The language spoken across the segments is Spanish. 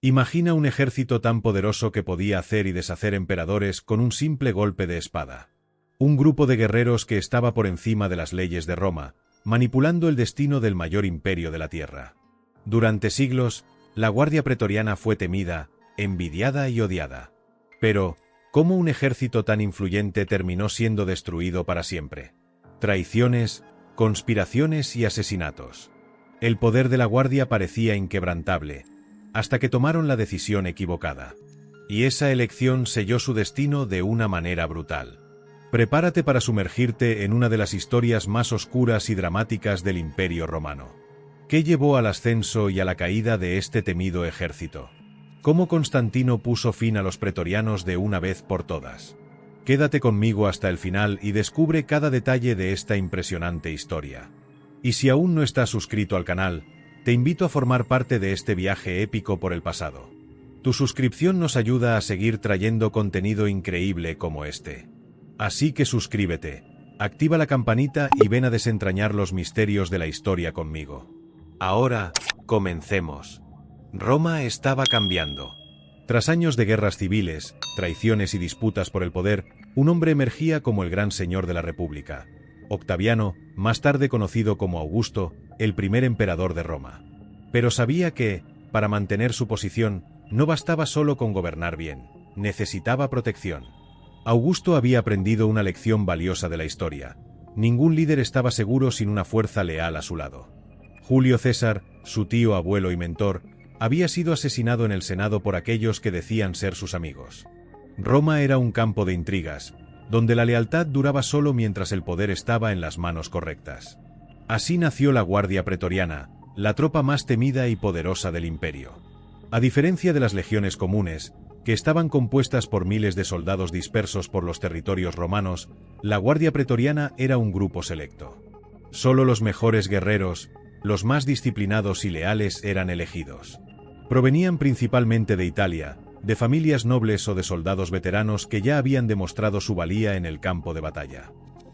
Imagina un ejército tan poderoso que podía hacer y deshacer emperadores con un simple golpe de espada. Un grupo de guerreros que estaba por encima de las leyes de Roma, manipulando el destino del mayor imperio de la tierra. Durante siglos, la Guardia Pretoriana fue temida, envidiada y odiada. Pero, ¿cómo un ejército tan influyente terminó siendo destruido para siempre? Traiciones, conspiraciones y asesinatos. El poder de la Guardia parecía inquebrantable, hasta que tomaron la decisión equivocada. Y esa elección selló su destino de una manera brutal. Prepárate para sumergirte en una de las historias más oscuras y dramáticas del Imperio Romano. ¿Qué llevó al ascenso y a la caída de este temido ejército? ¿Cómo Constantino puso fin a los pretorianos de una vez por todas? Quédate conmigo hasta el final y descubre cada detalle de esta impresionante historia. Y si aún no estás suscrito al canal, te invito a formar parte de este viaje épico por el pasado. Tu suscripción nos ayuda a seguir trayendo contenido increíble como este. Así que suscríbete, activa la campanita y ven a desentrañar los misterios de la historia conmigo. Ahora, comencemos. Roma estaba cambiando. Tras años de guerras civiles, traiciones y disputas por el poder, un hombre emergía como el gran señor de la República. Octaviano, más tarde conocido como Augusto, el primer emperador de Roma. Pero sabía que, para mantener su posición, no bastaba solo con gobernar bien, necesitaba protección. Augusto había aprendido una lección valiosa de la historia. Ningún líder estaba seguro sin una fuerza leal a su lado. Julio César, su tío, abuelo y mentor, había sido asesinado en el Senado por aquellos que decían ser sus amigos. Roma era un campo de intrigas, donde la lealtad duraba solo mientras el poder estaba en las manos correctas. Así nació la Guardia Pretoriana, la tropa más temida y poderosa del imperio. A diferencia de las legiones comunes, que estaban compuestas por miles de soldados dispersos por los territorios romanos, la Guardia Pretoriana era un grupo selecto. Solo los mejores guerreros, los más disciplinados y leales eran elegidos. Provenían principalmente de Italia, de familias nobles o de soldados veteranos que ya habían demostrado su valía en el campo de batalla.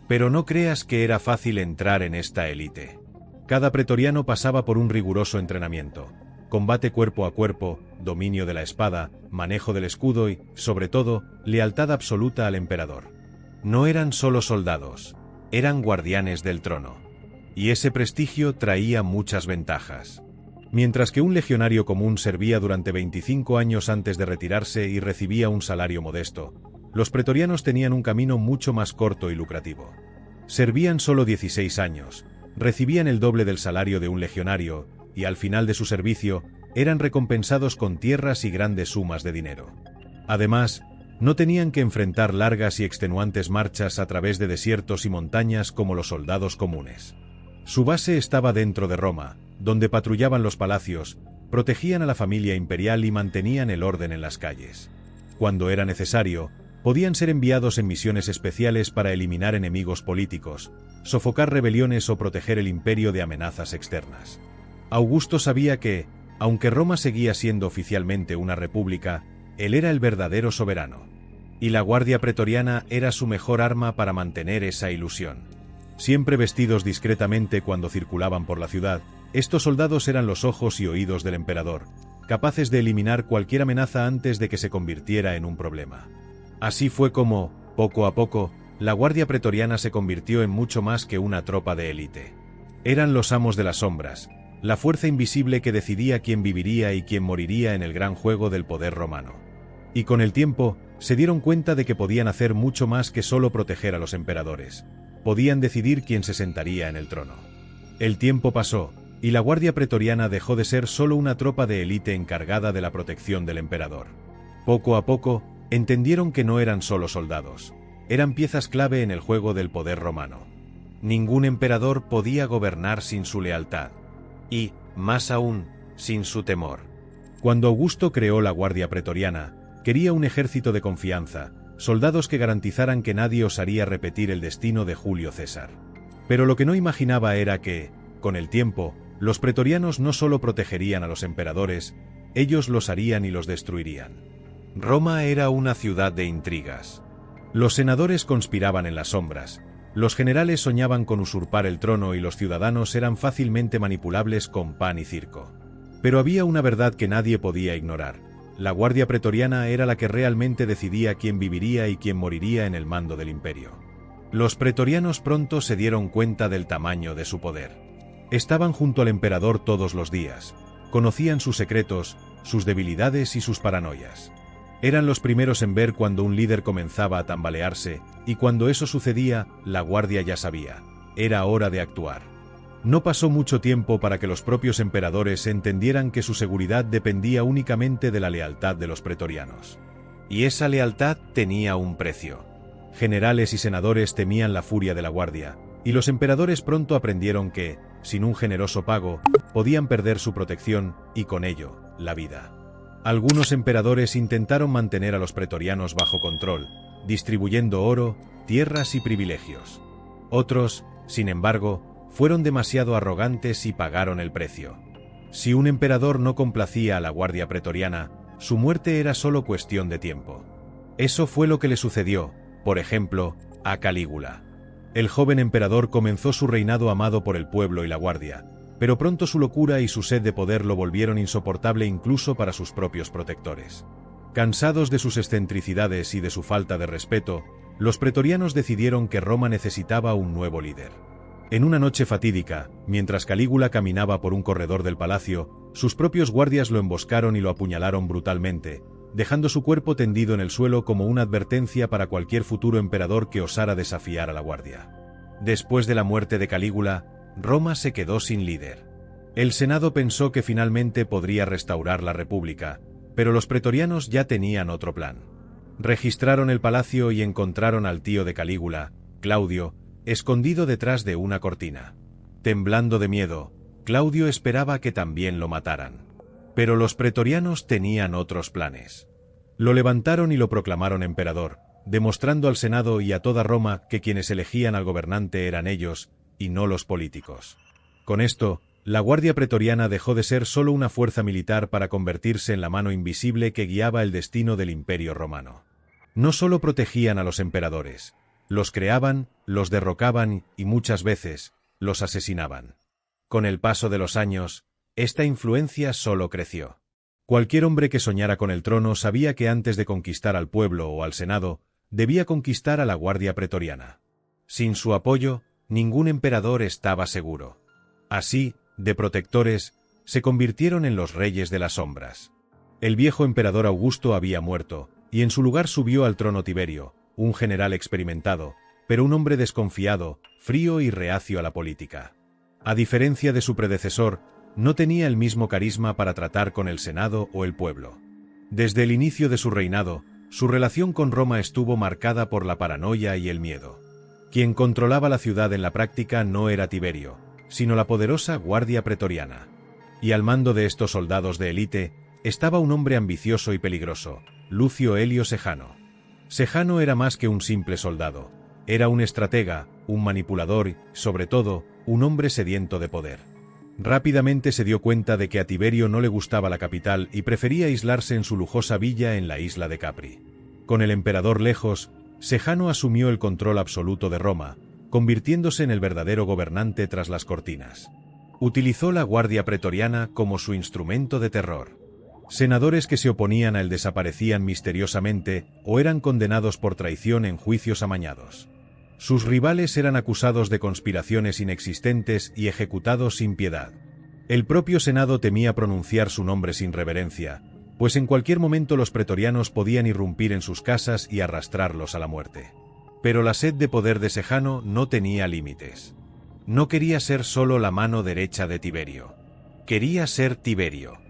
Pero no creas que era fácil entrar en esta élite. Cada pretoriano pasaba por un riguroso entrenamiento: combate cuerpo a cuerpo, dominio de la espada, manejo del escudo y, sobre todo, lealtad absoluta al emperador. No eran solo soldados, eran guardianes del trono. Y ese prestigio traía muchas ventajas. Mientras que un legionario común servía durante 25 años antes de retirarse y recibía un salario modesto, los pretorianos tenían un camino mucho más corto y lucrativo. Servían solo 16 años, recibían el doble del salario de un legionario, y al final de su servicio, eran recompensados con tierras y grandes sumas de dinero. Además, no tenían que enfrentar largas y extenuantes marchas a través de desiertos y montañas como los soldados comunes. Su base estaba dentro de Roma, donde patrullaban los palacios, protegían a la familia imperial y mantenían el orden en las calles. Cuando era necesario, podían ser enviados en misiones especiales para eliminar enemigos políticos, sofocar rebeliones o proteger el imperio de amenazas externas. Augusto sabía que, aunque Roma seguía siendo oficialmente una república, él era el verdadero soberano. Y la Guardia Pretoriana era su mejor arma para mantener esa ilusión. Siempre vestidos discretamente cuando circulaban por la ciudad, estos soldados eran los ojos y oídos del emperador, capaces de eliminar cualquier amenaza antes de que se convirtiera en un problema. Así fue como, poco a poco, la Guardia Pretoriana se convirtió en mucho más que una tropa de élite. Eran los amos de las sombras, la fuerza invisible que decidía quién viviría y quién moriría en el gran juego del poder romano. Y con el tiempo, se dieron cuenta de que podían hacer mucho más que solo proteger a los emperadores. Podían decidir quién se sentaría en el trono. El tiempo pasó, y la Guardia Pretoriana dejó de ser solo una tropa de élite encargada de la protección del emperador. Poco a poco, entendieron que no eran solo soldados, eran piezas clave en el juego del poder romano. Ningún emperador podía gobernar sin su lealtad. Y, más aún, sin su temor. Cuando Augusto creó la Guardia Pretoriana, quería un ejército de confianza, soldados que garantizaran que nadie osaría repetir el destino de Julio César. Pero lo que no imaginaba era que, con el tiempo, los pretorianos no solo protegerían a los emperadores, ellos los harían y los destruirían. Roma era una ciudad de intrigas. Los senadores conspiraban en las sombras, los generales soñaban con usurpar el trono y los ciudadanos eran fácilmente manipulables con pan y circo. Pero había una verdad que nadie podía ignorar. La Guardia Pretoriana era la que realmente decidía quién viviría y quién moriría en el mando del imperio. Los pretorianos pronto se dieron cuenta del tamaño de su poder. Estaban junto al emperador todos los días. Conocían sus secretos, sus debilidades y sus paranoias. Eran los primeros en ver cuando un líder comenzaba a tambalearse, y cuando eso sucedía, la Guardia ya sabía. Era hora de actuar. No pasó mucho tiempo para que los propios emperadores entendieran que su seguridad dependía únicamente de la lealtad de los pretorianos. Y esa lealtad tenía un precio. Generales y senadores temían la furia de la Guardia, y los emperadores pronto aprendieron que, sin un generoso pago, podían perder su protección y, con ello, la vida. Algunos emperadores intentaron mantener a los pretorianos bajo control, distribuyendo oro, tierras y privilegios. Otros, sin embargo, fueron demasiado arrogantes y pagaron el precio. Si un emperador no complacía a la Guardia Pretoriana, su muerte era solo cuestión de tiempo. Eso fue lo que le sucedió, por ejemplo, a Calígula. El joven emperador comenzó su reinado amado por el pueblo y la Guardia, pero pronto su locura y su sed de poder lo volvieron insoportable incluso para sus propios protectores. Cansados de sus excentricidades y de su falta de respeto, los pretorianos decidieron que Roma necesitaba un nuevo líder. En una noche fatídica, mientras Calígula caminaba por un corredor del palacio, sus propios guardias lo emboscaron y lo apuñalaron brutalmente, dejando su cuerpo tendido en el suelo como una advertencia para cualquier futuro emperador que osara desafiar a la Guardia. Después de la muerte de Calígula, Roma se quedó sin líder. El Senado pensó que finalmente podría restaurar la República, pero los pretorianos ya tenían otro plan. Registraron el palacio y encontraron al tío de Calígula, Claudio, escondido detrás de una cortina. Temblando de miedo, Claudio esperaba que también lo mataran. Pero los pretorianos tenían otros planes. Lo levantaron y lo proclamaron emperador, demostrando al Senado y a toda Roma que quienes elegían al gobernante eran ellos, y no los políticos. Con esto, la Guardia Pretoriana dejó de ser solo una fuerza militar para convertirse en la mano invisible que guiaba el destino del Imperio Romano. No solo protegían a los emperadores, los creaban, los derrocaban y muchas veces, los asesinaban. Con el paso de los años, esta influencia solo creció. Cualquier hombre que soñara con el trono sabía que antes de conquistar al pueblo o al Senado, debía conquistar a la Guardia Pretoriana. Sin su apoyo, ningún emperador estaba seguro. Así, de protectores, se convirtieron en los reyes de las sombras. El viejo emperador Augusto había muerto, y en su lugar subió al trono Tiberio, un general experimentado, pero un hombre desconfiado, frío y reacio a la política. A diferencia de su predecesor, no tenía el mismo carisma para tratar con el Senado o el pueblo. Desde el inicio de su reinado, su relación con Roma estuvo marcada por la paranoia y el miedo. Quien controlaba la ciudad en la práctica no era Tiberio, sino la poderosa Guardia Pretoriana. Y al mando de estos soldados de élite, estaba un hombre ambicioso y peligroso, Lucio Helio Sejano. Sejano era más que un simple soldado, era un estratega, un manipulador y, sobre todo, un hombre sediento de poder. Rápidamente se dio cuenta de que a Tiberio no le gustaba la capital y prefería aislarse en su lujosa villa en la isla de Capri. Con el emperador lejos, Sejano asumió el control absoluto de Roma, convirtiéndose en el verdadero gobernante tras las cortinas. Utilizó la Guardia Pretoriana como su instrumento de terror. Senadores que se oponían a él desaparecían misteriosamente o eran condenados por traición en juicios amañados. Sus rivales eran acusados de conspiraciones inexistentes y ejecutados sin piedad. El propio Senado temía pronunciar su nombre sin reverencia, pues en cualquier momento los pretorianos podían irrumpir en sus casas y arrastrarlos a la muerte. Pero la sed de poder de Sejano no tenía límites. No quería ser solo la mano derecha de Tiberio. Quería ser Tiberio.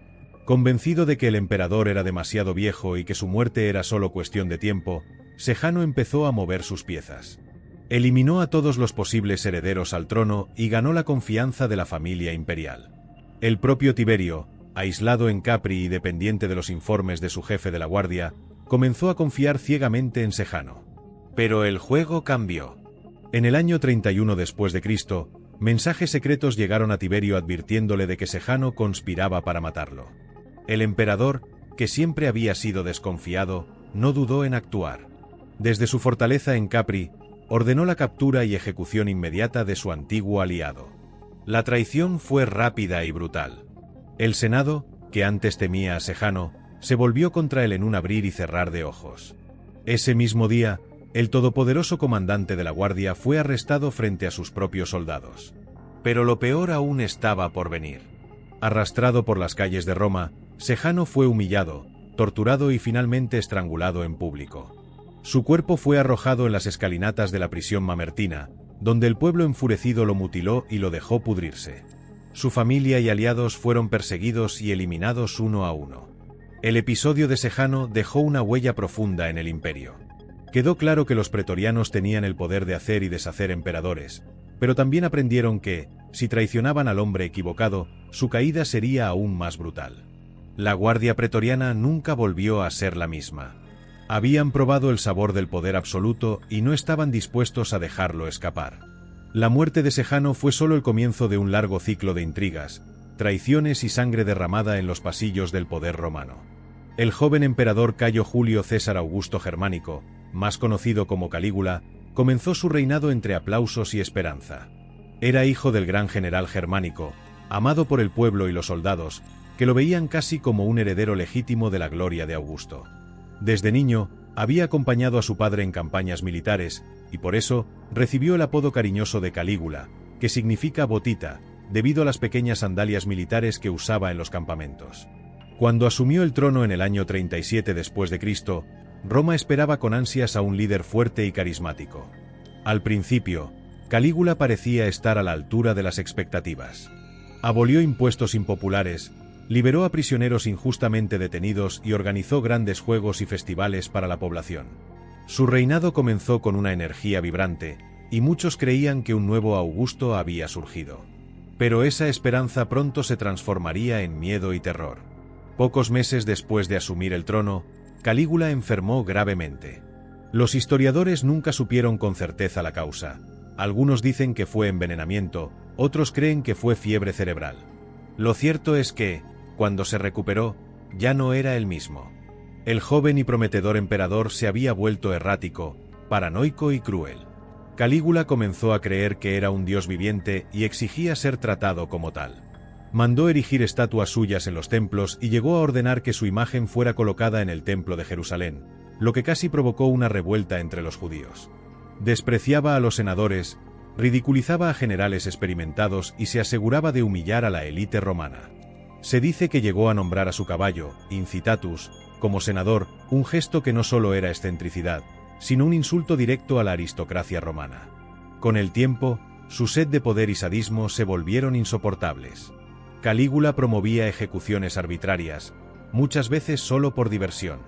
Convencido de que el emperador era demasiado viejo y que su muerte era solo cuestión de tiempo, Sejano empezó a mover sus piezas. Eliminó a todos los posibles herederos al trono y ganó la confianza de la familia imperial. El propio Tiberio, aislado en Capri y dependiente de los informes de su jefe de la guardia, comenzó a confiar ciegamente en Sejano. Pero el juego cambió. En el año 31 después de Cristo, mensajes secretos llegaron a Tiberio advirtiéndole de que Sejano conspiraba para matarlo. El emperador, que siempre había sido desconfiado, no dudó en actuar. Desde su fortaleza en Capri, ordenó la captura y ejecución inmediata de su antiguo aliado. La traición fue rápida y brutal. El Senado, que antes temía a Sejano, se volvió contra él en un abrir y cerrar de ojos. Ese mismo día, el todopoderoso comandante de la Guardia fue arrestado frente a sus propios soldados. Pero lo peor aún estaba por venir. Arrastrado por las calles de Roma, Sejano fue humillado, torturado y finalmente estrangulado en público. Su cuerpo fue arrojado en las escalinatas de la prisión mamertina, donde el pueblo enfurecido lo mutiló y lo dejó pudrirse. Su familia y aliados fueron perseguidos y eliminados uno a uno. El episodio de Sejano dejó una huella profunda en el imperio. Quedó claro que los pretorianos tenían el poder de hacer y deshacer emperadores, pero también aprendieron que, si traicionaban al hombre equivocado, su caída sería aún más brutal. La Guardia Pretoriana nunca volvió a ser la misma. Habían probado el sabor del poder absoluto y no estaban dispuestos a dejarlo escapar. La muerte de Sejano fue solo el comienzo de un largo ciclo de intrigas, traiciones y sangre derramada en los pasillos del poder romano. El joven emperador Cayo Julio César Augusto Germánico, más conocido como Calígula, comenzó su reinado entre aplausos y esperanza. Era hijo del gran general Germánico, amado por el pueblo y los soldados, que lo veían casi como un heredero legítimo de la gloria de Augusto. Desde niño, había acompañado a su padre en campañas militares, y por eso recibió el apodo cariñoso de Calígula, que significa botita, debido a las pequeñas sandalias militares que usaba en los campamentos. Cuando asumió el trono en el año 37 después de Cristo, Roma esperaba con ansias a un líder fuerte y carismático. Al principio, Calígula parecía estar a la altura de las expectativas. Abolió impuestos impopulares, liberó a prisioneros injustamente detenidos y organizó grandes juegos y festivales para la población. Su reinado comenzó con una energía vibrante, y muchos creían que un nuevo Augusto había surgido. Pero esa esperanza pronto se transformaría en miedo y terror. Pocos meses después de asumir el trono, Calígula enfermó gravemente. Los historiadores nunca supieron con certeza la causa. Algunos dicen que fue envenenamiento, otros creen que fue fiebre cerebral. Lo cierto es que, cuando se recuperó, ya no era el mismo. El joven y prometedor emperador se había vuelto errático, paranoico y cruel. Calígula comenzó a creer que era un dios viviente y exigía ser tratado como tal. Mandó erigir estatuas suyas en los templos y llegó a ordenar que su imagen fuera colocada en el templo de Jerusalén, lo que casi provocó una revuelta entre los judíos. Despreciaba a los senadores, ridiculizaba a generales experimentados y se aseguraba de humillar a la élite romana. Se dice que llegó a nombrar a su caballo, Incitatus, como senador, un gesto que no solo era excentricidad, sino un insulto directo a la aristocracia romana. Con el tiempo, su sed de poder y sadismo se volvieron insoportables. Calígula promovía ejecuciones arbitrarias, muchas veces solo por diversión.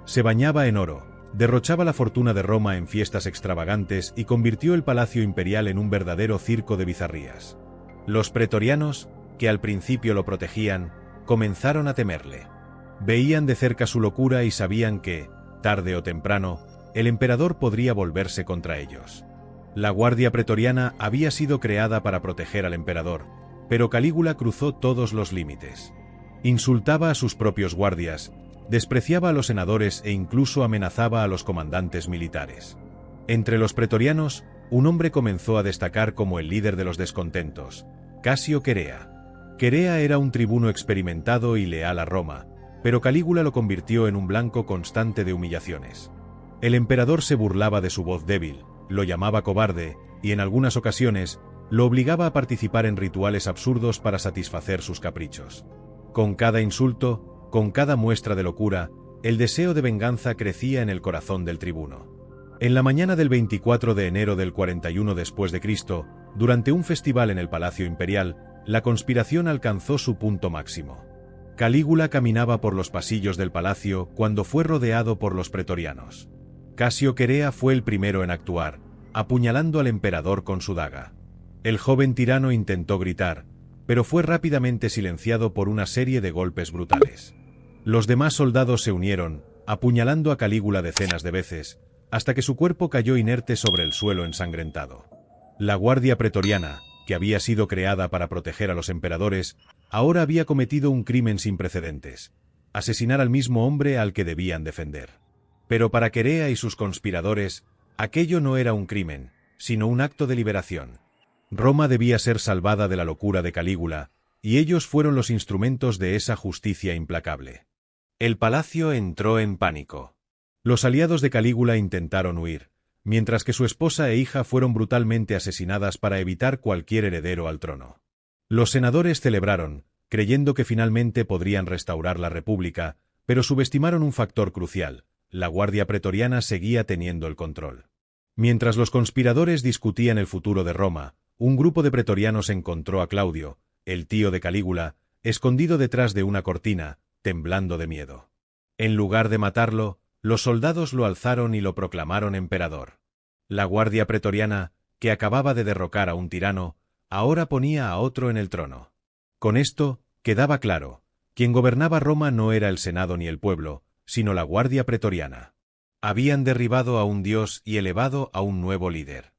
Se bañaba en oro, derrochaba la fortuna de Roma en fiestas extravagantes y convirtió el palacio imperial en un verdadero circo de bizarrías. Los pretorianos, que al principio lo protegían, comenzaron a temerle. Veían de cerca su locura y sabían que, tarde o temprano, el emperador podría volverse contra ellos. La Guardia Pretoriana había sido creada para proteger al emperador, pero Calígula cruzó todos los límites. Insultaba a sus propios guardias, despreciaba a los senadores e incluso amenazaba a los comandantes militares. Entre los pretorianos, un hombre comenzó a destacar como el líder de los descontentos, Casio Querea. Querea era un tribuno experimentado y leal a Roma, pero Calígula lo convirtió en un blanco constante de humillaciones. El emperador se burlaba de su voz débil, lo llamaba cobarde, y en algunas ocasiones, lo obligaba a participar en rituales absurdos para satisfacer sus caprichos. Con cada insulto, con cada muestra de locura, el deseo de venganza crecía en el corazón del tribuno. En la mañana del 24 de enero del 41 después de Cristo, durante un festival en el Palacio Imperial, la conspiración alcanzó su punto máximo. Calígula caminaba por los pasillos del palacio cuando fue rodeado por los pretorianos. Casio Querea fue el primero en actuar, apuñalando al emperador con su daga. El joven tirano intentó gritar, pero fue rápidamente silenciado por una serie de golpes brutales. Los demás soldados se unieron, apuñalando a Calígula decenas de veces, hasta que su cuerpo cayó inerte sobre el suelo ensangrentado. La Guardia Pretoriana, que había sido creada para proteger a los emperadores, ahora había cometido un crimen sin precedentes: asesinar al mismo hombre al que debían defender. Pero para Querea y sus conspiradores, aquello no era un crimen, sino un acto de liberación. Roma debía ser salvada de la locura de Calígula, y ellos fueron los instrumentos de esa justicia implacable. El palacio entró en pánico. Los aliados de Calígula intentaron huir, mientras que su esposa e hija fueron brutalmente asesinadas para evitar cualquier heredero al trono. Los senadores celebraron, creyendo que finalmente podrían restaurar la república, pero subestimaron un factor crucial: la Guardia Pretoriana seguía teniendo el control. Mientras los conspiradores discutían el futuro de Roma, un grupo de pretorianos encontró a Claudio, el tío de Calígula, escondido detrás de una cortina, temblando de miedo. En lugar de matarlo, los soldados lo alzaron y lo proclamaron emperador. La Guardia Pretoriana, que acababa de derrocar a un tirano, ahora ponía a otro en el trono. Con esto, quedaba claro: quien gobernaba Roma no era el Senado ni el pueblo, sino la Guardia Pretoriana. Habían derribado a un dios y elevado a un nuevo líder.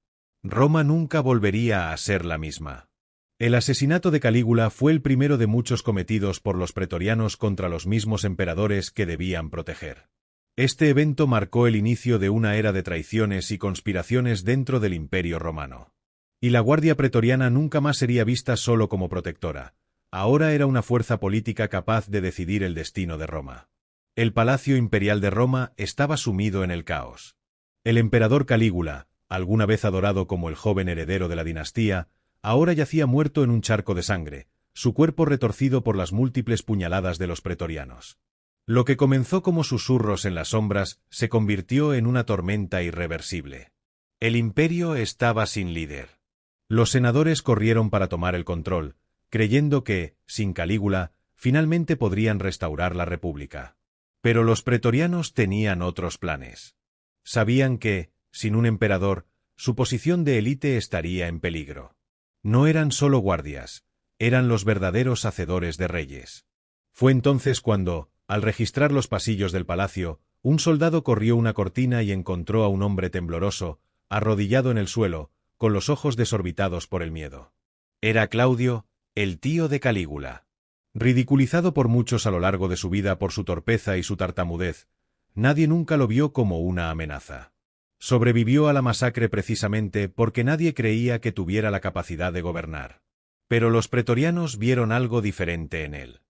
Roma nunca volvería a ser la misma. El asesinato de Calígula fue el primero de muchos cometidos por los pretorianos contra los mismos emperadores que debían proteger. Este evento marcó el inicio de una era de traiciones y conspiraciones dentro del Imperio Romano. Y la Guardia Pretoriana nunca más sería vista solo como protectora. Ahora era una fuerza política capaz de decidir el destino de Roma. El Palacio Imperial de Roma estaba sumido en el caos. El emperador Calígula, alguna vez adorado como el joven heredero de la dinastía, ahora yacía muerto en un charco de sangre, su cuerpo retorcido por las múltiples puñaladas de los pretorianos. Lo que comenzó como susurros en las sombras se convirtió en una tormenta irreversible. El imperio estaba sin líder. Los senadores corrieron para tomar el control, creyendo que, sin Calígula, finalmente podrían restaurar la república. Pero los pretorianos tenían otros planes. Sabían que, sin un emperador, su posición de élite estaría en peligro. No eran solo guardias, eran los verdaderos hacedores de reyes. Fue entonces cuando, al registrar los pasillos del palacio, un soldado corrió una cortina y encontró a un hombre tembloroso, arrodillado en el suelo, con los ojos desorbitados por el miedo. Era Claudio, el tío de Calígula. Ridiculizado por muchos a lo largo de su vida por su torpeza y su tartamudez, nadie nunca lo vio como una amenaza. Sobrevivió a la masacre precisamente porque nadie creía que tuviera la capacidad de gobernar. Pero los pretorianos vieron algo diferente en él.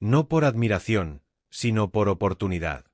No por admiración, sino por oportunidad.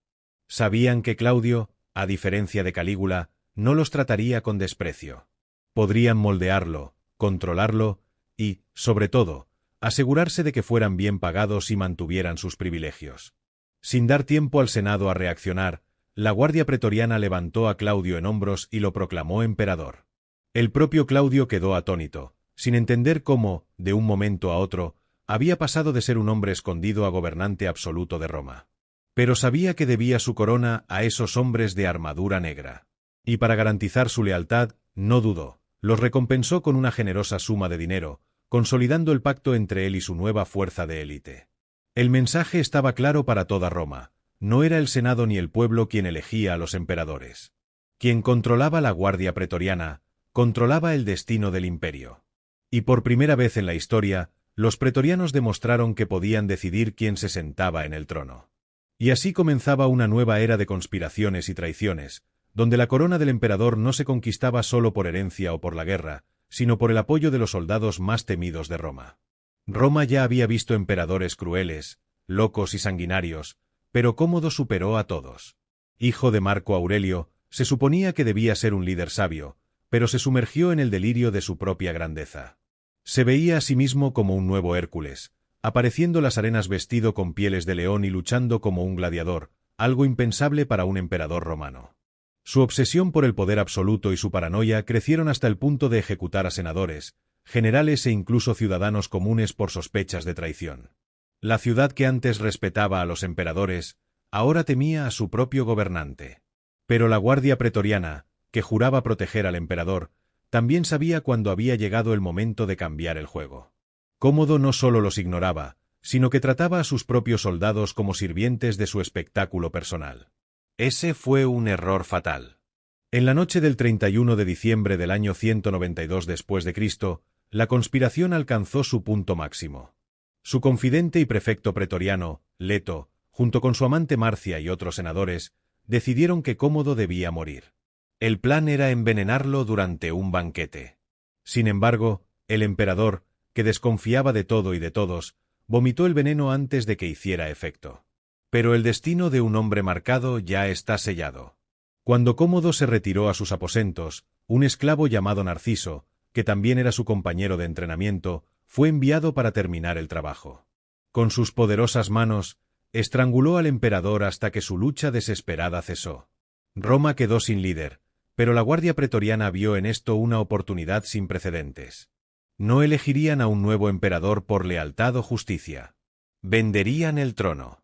Sabían que Claudio, a diferencia de Calígula, no los trataría con desprecio. Podrían moldearlo, controlarlo y, sobre todo, asegurarse de que fueran bien pagados y mantuvieran sus privilegios. Sin dar tiempo al Senado a reaccionar, la Guardia Pretoriana levantó a Claudio en hombros y lo proclamó emperador. El propio Claudio quedó atónito, sin entender cómo, de un momento a otro, había pasado de ser un hombre escondido a gobernante absoluto de Roma. Pero sabía que debía su corona a esos hombres de armadura negra. Y para garantizar su lealtad, no dudó, los recompensó con una generosa suma de dinero, consolidando el pacto entre él y su nueva fuerza de élite. El mensaje estaba claro para toda Roma: no era el Senado ni el pueblo quien elegía a los emperadores. Quien controlaba la Guardia Pretoriana, controlaba el destino del imperio. Y por primera vez en la historia, los pretorianos demostraron que podían decidir quién se sentaba en el trono. Y así comenzaba una nueva era de conspiraciones y traiciones, donde la corona del emperador no se conquistaba solo por herencia o por la guerra, sino por el apoyo de los soldados más temidos de Roma. Roma ya había visto emperadores crueles, locos y sanguinarios, pero Cómodo superó a todos. Hijo de Marco Aurelio, se suponía que debía ser un líder sabio, pero se sumergió en el delirio de su propia grandeza. Se veía a sí mismo como un nuevo Hércules, apareciendo en las arenas vestido con pieles de león y luchando como un gladiador, algo impensable para un emperador romano. Su obsesión por el poder absoluto y su paranoia crecieron hasta el punto de ejecutar a senadores, generales e incluso ciudadanos comunes por sospechas de traición. La ciudad que antes respetaba a los emperadores, ahora temía a su propio gobernante. Pero la Guardia Pretoriana, que juraba proteger al emperador, también sabía cuándo había llegado el momento de cambiar el juego. Cómodo no solo los ignoraba, sino que trataba a sus propios soldados como sirvientes de su espectáculo personal. Ese fue un error fatal. En la noche del 31 de diciembre del año 192 después de Cristo, la conspiración alcanzó su punto máximo. Su confidente y prefecto pretoriano, Leto, junto con su amante Marcia y otros senadores, decidieron que Cómodo debía morir. El plan era envenenarlo durante un banquete. Sin embargo, el emperador, que desconfiaba de todo y de todos, vomitó el veneno antes de que hiciera efecto. Pero el destino de un hombre marcado ya está sellado. Cuando Cómodo se retiró a sus aposentos, un esclavo llamado Narciso, que también era su compañero de entrenamiento, fue enviado para terminar el trabajo. Con sus poderosas manos, estranguló al emperador hasta que su lucha desesperada cesó. Roma quedó sin líder, pero la Guardia Pretoriana vio en esto una oportunidad sin precedentes. No elegirían a un nuevo emperador por lealtad o justicia. Venderían el trono.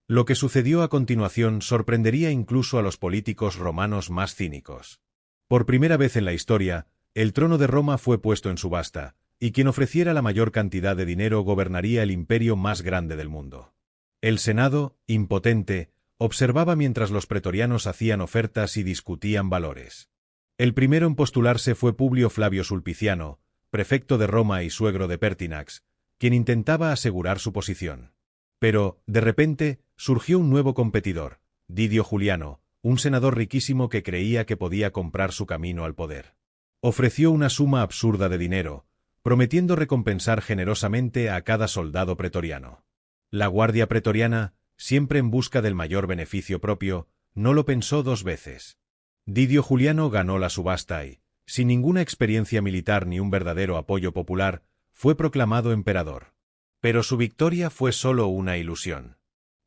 Lo que sucedió a continuación sorprendería incluso a los políticos romanos más cínicos. Por primera vez en la historia, el trono de Roma fue puesto en subasta, y quien ofreciera la mayor cantidad de dinero gobernaría el imperio más grande del mundo. El Senado, impotente, observaba mientras los pretorianos hacían ofertas y discutían valores. El primero en postularse fue Publio Flavio Sulpiciano, prefecto de Roma y suegro de Pertinax, quien intentaba asegurar su posición. Pero, de repente, surgió un nuevo competidor, Didio Juliano, un senador riquísimo que creía que podía comprar su camino al poder. Ofreció una suma absurda de dinero, prometiendo recompensar generosamente a cada soldado pretoriano. La Guardia Pretoriana, siempre en busca del mayor beneficio propio, no lo pensó dos veces. Didio Juliano ganó la subasta y, sin ninguna experiencia militar ni un verdadero apoyo popular, fue proclamado emperador. Pero su victoria fue solo una ilusión.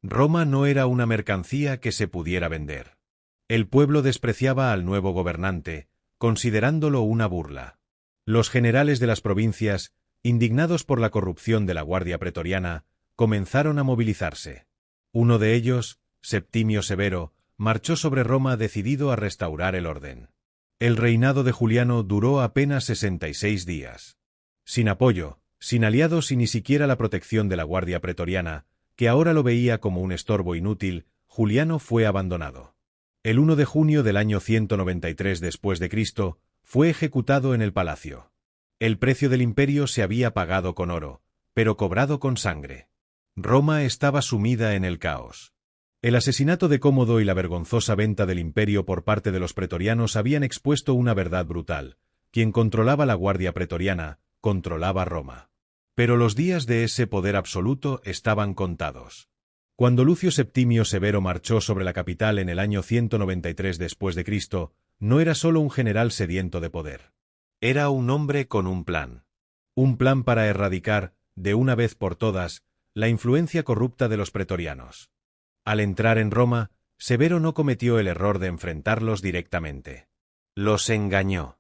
Roma no era una mercancía que se pudiera vender. El pueblo despreciaba al nuevo gobernante, considerándolo una burla. Los generales de las provincias, indignados por la corrupción de la Guardia Pretoriana, comenzaron a movilizarse. Uno de ellos, Septimio Severo, marchó sobre Roma decidido a restaurar el orden. El reinado de Juliano duró apenas 66 días. Sin apoyo, sin aliados y ni siquiera la protección de la Guardia Pretoriana, que ahora lo veía como un estorbo inútil, Juliano fue abandonado. El 1 de junio del año 193 después de Cristo, fue ejecutado en el palacio. El precio del imperio se había pagado con oro, pero cobrado con sangre. Roma estaba sumida en el caos. El asesinato de Cómodo y la vergonzosa venta del imperio por parte de los pretorianos habían expuesto una verdad brutal. Quien controlaba la Guardia Pretoriana, controlaba Roma. Pero los días de ese poder absoluto estaban contados. Cuando Lucio Septimio Severo marchó sobre la capital en el año 193 después de Cristo, no era solo un general sediento de poder. Era un hombre con un plan. Un plan para erradicar, de una vez por todas, la influencia corrupta de los pretorianos. Al entrar en Roma, Severo no cometió el error de enfrentarlos directamente. Los engañó.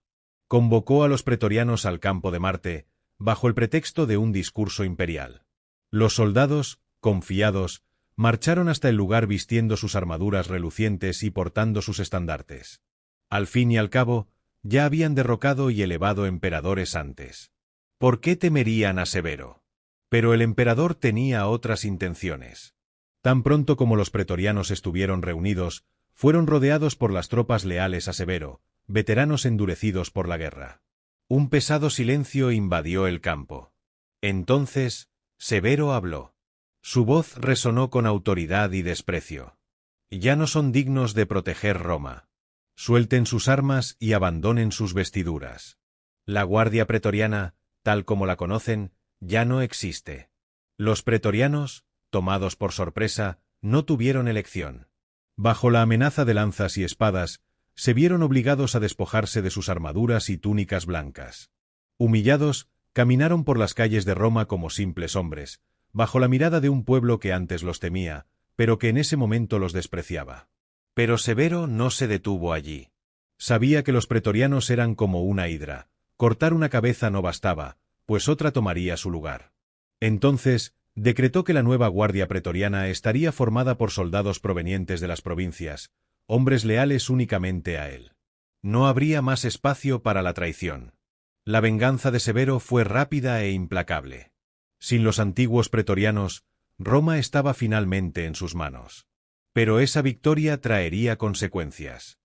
Convocó a los pretorianos al campo de Marte, bajo el pretexto de un discurso imperial. Los soldados, confiados, marcharon hasta el lugar vistiendo sus armaduras relucientes y portando sus estandartes. Al fin y al cabo, ya habían derrocado y elevado emperadores antes. ¿Por qué temerían a Severo? Pero el emperador tenía otras intenciones. Tan pronto como los pretorianos estuvieron reunidos, fueron rodeados por las tropas leales a Severo, veteranos endurecidos por la guerra. Un pesado silencio invadió el campo. Entonces, Severo habló. Su voz resonó con autoridad y desprecio. Ya no son dignos de proteger Roma. Suelten sus armas y abandonen sus vestiduras. La Guardia Pretoriana, tal como la conocen, ya no existe. Los pretorianos, tomados por sorpresa, no tuvieron elección. Bajo la amenaza de lanzas y espadas, se vieron obligados a despojarse de sus armaduras y túnicas blancas. Humillados, caminaron por las calles de Roma como simples hombres, bajo la mirada de un pueblo que antes los temía, pero que en ese momento los despreciaba. Pero Severo no se detuvo allí. Sabía que los pretorianos eran como una hidra. Cortar una cabeza no bastaba, pues otra tomaría su lugar. Entonces, decretó que la nueva Guardia Pretoriana estaría formada por soldados provenientes de las provincias, hombres leales únicamente a él. No habría más espacio para la traición. La venganza de Severo fue rápida e implacable. Sin los antiguos pretorianos, Roma estaba finalmente en sus manos. Pero esa victoria traería consecuencias.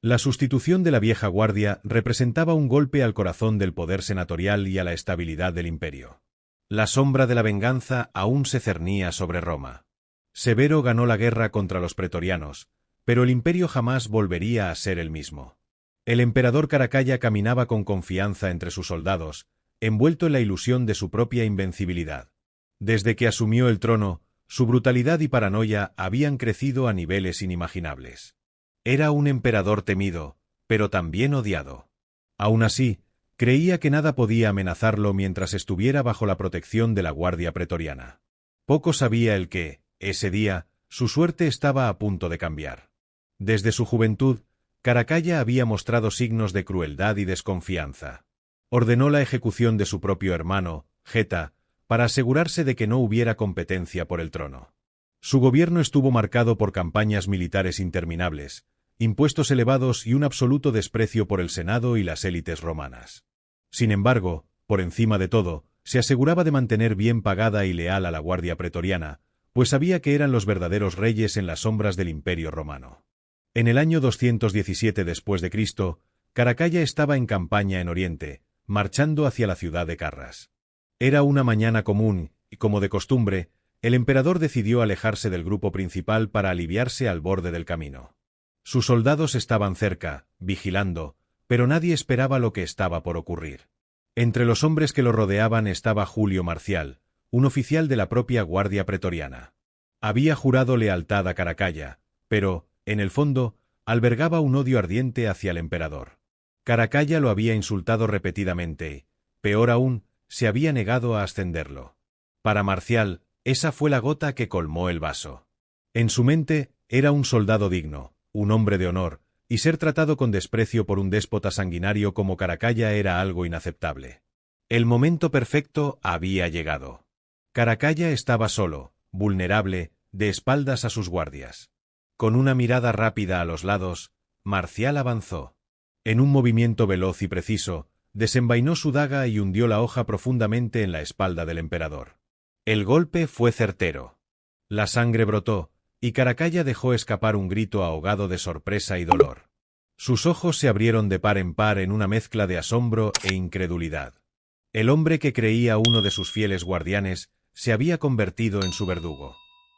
La sustitución de la vieja guardia representaba un golpe al corazón del poder senatorial y a la estabilidad del imperio. La sombra de la venganza aún se cernía sobre Roma. Severo ganó la guerra contra los pretorianos, pero el imperio jamás volvería a ser el mismo. El emperador Caracalla caminaba con confianza entre sus soldados, envuelto en la ilusión de su propia invencibilidad. Desde que asumió el trono, su brutalidad y paranoia habían crecido a niveles inimaginables. Era un emperador temido, pero también odiado. Aún así, creía que nada podía amenazarlo mientras estuviera bajo la protección de la Guardia Pretoriana. Poco sabía él que, ese día, su suerte estaba a punto de cambiar. Desde su juventud, Caracalla había mostrado signos de crueldad y desconfianza. Ordenó la ejecución de su propio hermano, Geta, para asegurarse de que no hubiera competencia por el trono. Su gobierno estuvo marcado por campañas militares interminables, impuestos elevados y un absoluto desprecio por el Senado y las élites romanas. Sin embargo, por encima de todo, se aseguraba de mantener bien pagada y leal a la Guardia Pretoriana, pues sabía que eran los verdaderos reyes en las sombras del Imperio Romano. En el año 217 después de Cristo, Caracalla estaba en campaña en Oriente, marchando hacia la ciudad de Carras. Era una mañana común, y como de costumbre, el emperador decidió alejarse del grupo principal para aliviarse al borde del camino. Sus soldados estaban cerca, vigilando, pero nadie esperaba lo que estaba por ocurrir. Entre los hombres que lo rodeaban estaba Julio Marcial, un oficial de la propia Guardia Pretoriana. Había jurado lealtad a Caracalla, pero, en el fondo, albergaba un odio ardiente hacia el emperador. Caracalla lo había insultado repetidamente y, peor aún, se había negado a ascenderlo. Para Marcial, esa fue la gota que colmó el vaso. En su mente, era un soldado digno, un hombre de honor, y ser tratado con desprecio por un déspota sanguinario como Caracalla era algo inaceptable. El momento perfecto había llegado. Caracalla estaba solo, vulnerable, de espaldas a sus guardias. Con una mirada rápida a los lados, Marcial avanzó. En un movimiento veloz y preciso, desenvainó su daga y hundió la hoja profundamente en la espalda del emperador. El golpe fue certero. La sangre brotó, y Caracalla dejó escapar un grito ahogado de sorpresa y dolor. Sus ojos se abrieron de par en par en una mezcla de asombro e incredulidad. El hombre que creía uno de sus fieles guardianes se había convertido en su verdugo.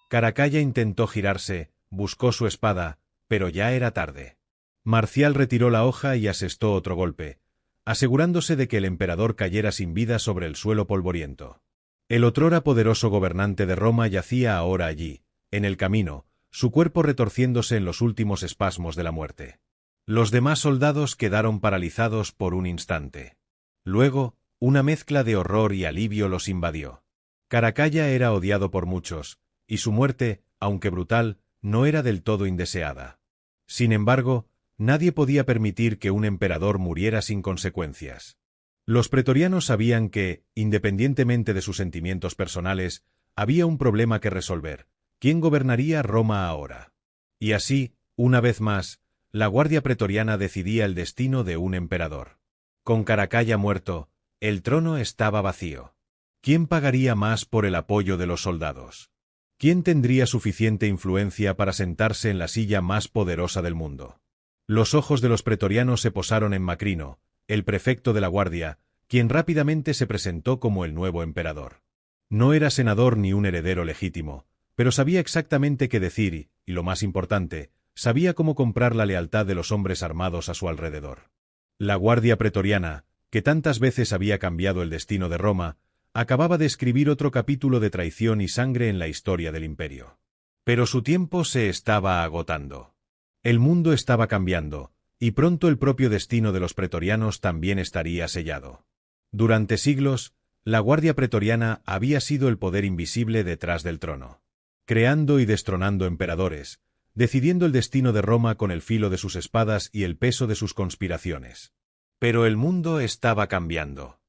Caracalla intentó girarse, buscó su espada, pero ya era tarde. Marcial retiró la hoja y asestó otro golpe, asegurándose de que el emperador cayera sin vida sobre el suelo polvoriento. El otrora poderoso gobernante de Roma yacía ahora allí, en el camino, su cuerpo retorciéndose en los últimos espasmos de la muerte. Los demás soldados quedaron paralizados por un instante. Luego, una mezcla de horror y alivio los invadió. Caracalla era odiado por muchos, y su muerte, aunque brutal, no era del todo indeseada. Sin embargo, nadie podía permitir que un emperador muriera sin consecuencias. Los pretorianos sabían que, independientemente de sus sentimientos personales, había un problema que resolver: ¿quién gobernaría Roma ahora? Y así, una vez más, la Guardia Pretoriana decidía el destino de un emperador. Con Caracalla muerto, el trono estaba vacío. ¿Quién pagaría más por el apoyo de los soldados? ¿Quién tendría suficiente influencia para sentarse en la silla más poderosa del mundo? Los ojos de los pretorianos se posaron en Macrino, el prefecto de la guardia, quien rápidamente se presentó como el nuevo emperador. No era senador ni un heredero legítimo, pero sabía exactamente qué decir y, lo más importante, sabía cómo comprar la lealtad de los hombres armados a su alrededor. La Guardia Pretoriana, que tantas veces había cambiado el destino de Roma, acababa de escribir otro capítulo de traición y sangre en la historia del imperio. Pero su tiempo se estaba agotando. El mundo estaba cambiando, y pronto el propio destino de los pretorianos también estaría sellado. Durante siglos, la Guardia Pretoriana había sido el poder invisible detrás del trono, creando y destronando emperadores, decidiendo el destino de Roma con el filo de sus espadas y el peso de sus conspiraciones. Pero el mundo estaba cambiando.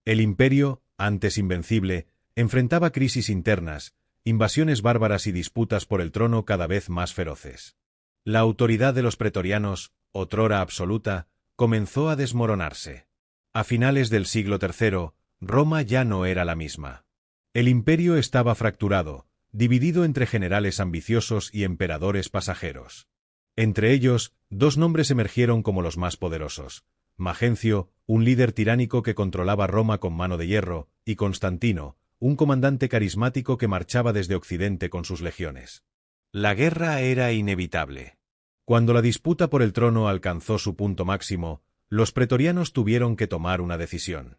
El imperio, antes invencible, enfrentaba crisis internas, invasiones bárbaras y disputas por el trono cada vez más feroces. La autoridad de los pretorianos, otrora absoluta, comenzó a desmoronarse. A finales del siglo III, Roma ya no era la misma. El imperio estaba fracturado, dividido entre generales ambiciosos y emperadores pasajeros. Entre ellos, dos nombres emergieron como los más poderosos: Magencio, un líder tiránico que controlaba Roma con mano de hierro, y Constantino, un comandante carismático que marchaba desde Occidente con sus legiones. La guerra era inevitable. Cuando la disputa por el trono alcanzó su punto máximo, los pretorianos tuvieron que tomar una decisión.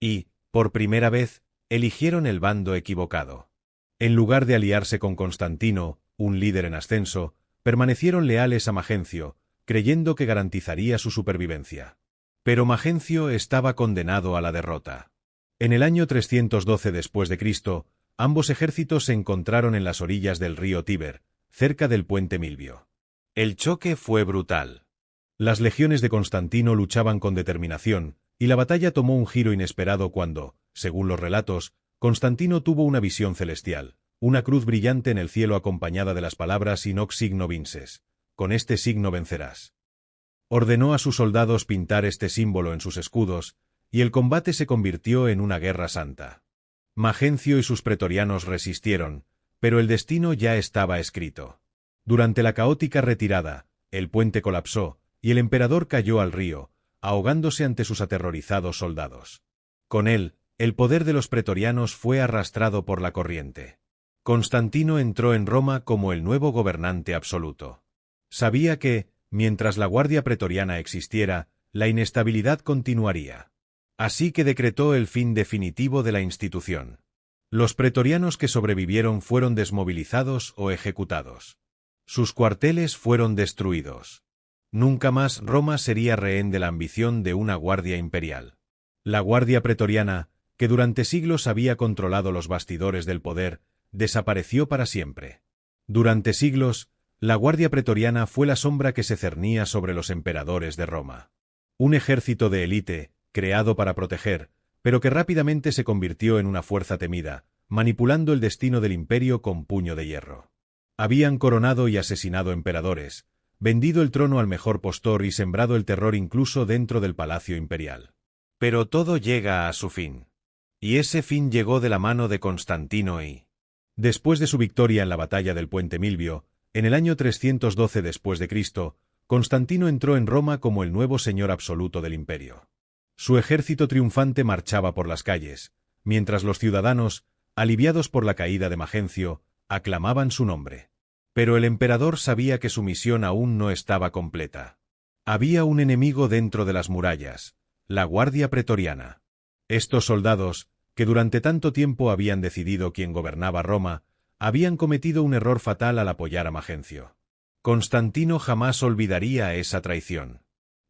Y, Por primera vez, eligieron el bando equivocado. En lugar de aliarse con Constantino, un líder en ascenso, permanecieron leales a Magencio, creyendo que garantizaría su supervivencia. Pero Magencio estaba condenado a la derrota. En el año 312 después de Cristo, ambos ejércitos se encontraron en las orillas del río Tíber, cerca del puente Milvio. El choque fue brutal. Las legiones de Constantino luchaban con determinación, y la batalla tomó un giro inesperado cuando, según los relatos, Constantino tuvo una visión celestial, una cruz brillante en el cielo acompañada de las palabras in hoc signo vinces, con este signo vencerás. Ordenó a sus soldados pintar este símbolo en sus escudos, y el combate se convirtió en una guerra santa. Magencio y sus pretorianos resistieron, pero el destino ya estaba escrito. Durante la caótica retirada, el puente colapsó, y el emperador cayó al río, ahogándose ante sus aterrorizados soldados. Con él, el poder de los pretorianos fue arrastrado por la corriente. Constantino entró en Roma como el nuevo gobernante absoluto. Sabía que, mientras la guardia pretoriana existiera, la inestabilidad continuaría. Así que decretó el fin definitivo de la institución. Los pretorianos que sobrevivieron fueron desmovilizados o ejecutados. Sus cuarteles fueron destruidos. Nunca más Roma sería rehén de la ambición de una guardia imperial. La guardia pretoriana, que durante siglos había controlado los bastidores del poder, desapareció para siempre. Durante siglos, la guardia pretoriana fue la sombra que se cernía sobre los emperadores de Roma. Un ejército de élite, creado para proteger, pero que rápidamente se convirtió en una fuerza temida, manipulando el destino del imperio con puño de hierro. Habían coronado y asesinado emperadores, vendido el trono al mejor postor y sembrado el terror incluso dentro del palacio imperial. Pero todo llega a su fin. Y ese fin llegó de la mano de Constantino y... Después de su victoria en la batalla del puente Milvio, en el año 312 después de Cristo, Constantino entró en Roma como el nuevo señor absoluto del imperio. Su ejército triunfante marchaba por las calles, mientras los ciudadanos, aliviados por la caída de Magencio, aclamaban su nombre. Pero el emperador sabía que su misión aún no estaba completa. Había un enemigo dentro de las murallas, la guardia pretoriana. Estos soldados, que durante tanto tiempo habían decidido quién gobernaba Roma, habían cometido un error fatal al apoyar a Magencio. Constantino jamás olvidaría esa traición.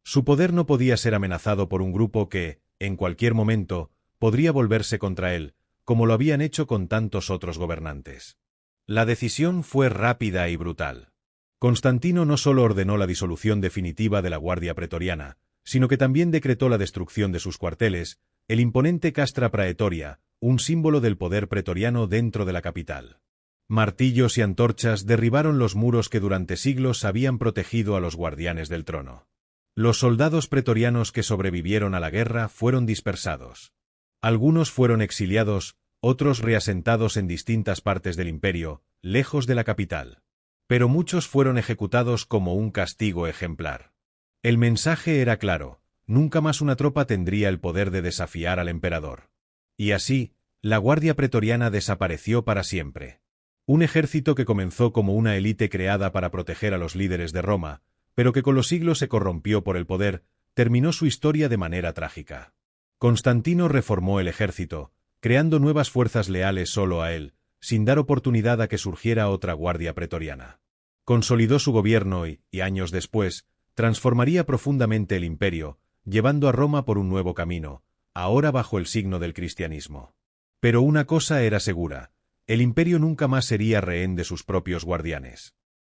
Su poder no podía ser amenazado por un grupo que, en cualquier momento, podría volverse contra él, como lo habían hecho con tantos otros gobernantes. La decisión fue rápida y brutal. Constantino no solo ordenó la disolución definitiva de la Guardia Pretoriana, sino que también decretó la destrucción de sus cuarteles, el imponente Castra Praetoria, un símbolo del poder pretoriano dentro de la capital. Martillos y antorchas derribaron los muros que durante siglos habían protegido a los guardianes del trono. Los soldados pretorianos que sobrevivieron a la guerra fueron dispersados. Algunos fueron exiliados, otros reasentados en distintas partes del imperio, lejos de la capital. Pero muchos fueron ejecutados como un castigo ejemplar. El mensaje era claro: nunca más una tropa tendría el poder de desafiar al emperador. Y así, la Guardia Pretoriana desapareció para siempre. Un ejército que comenzó como una élite creada para proteger a los líderes de Roma, pero que con los siglos se corrompió por el poder, terminó su historia de manera trágica. Constantino reformó el ejército, creando nuevas fuerzas leales solo a él, sin dar oportunidad a que surgiera otra guardia pretoriana. Consolidó su gobierno y, años después, transformaría profundamente el imperio, llevando a Roma por un nuevo camino, ahora bajo el signo del cristianismo. Pero una cosa era segura: el imperio nunca más sería rehén de sus propios guardianes.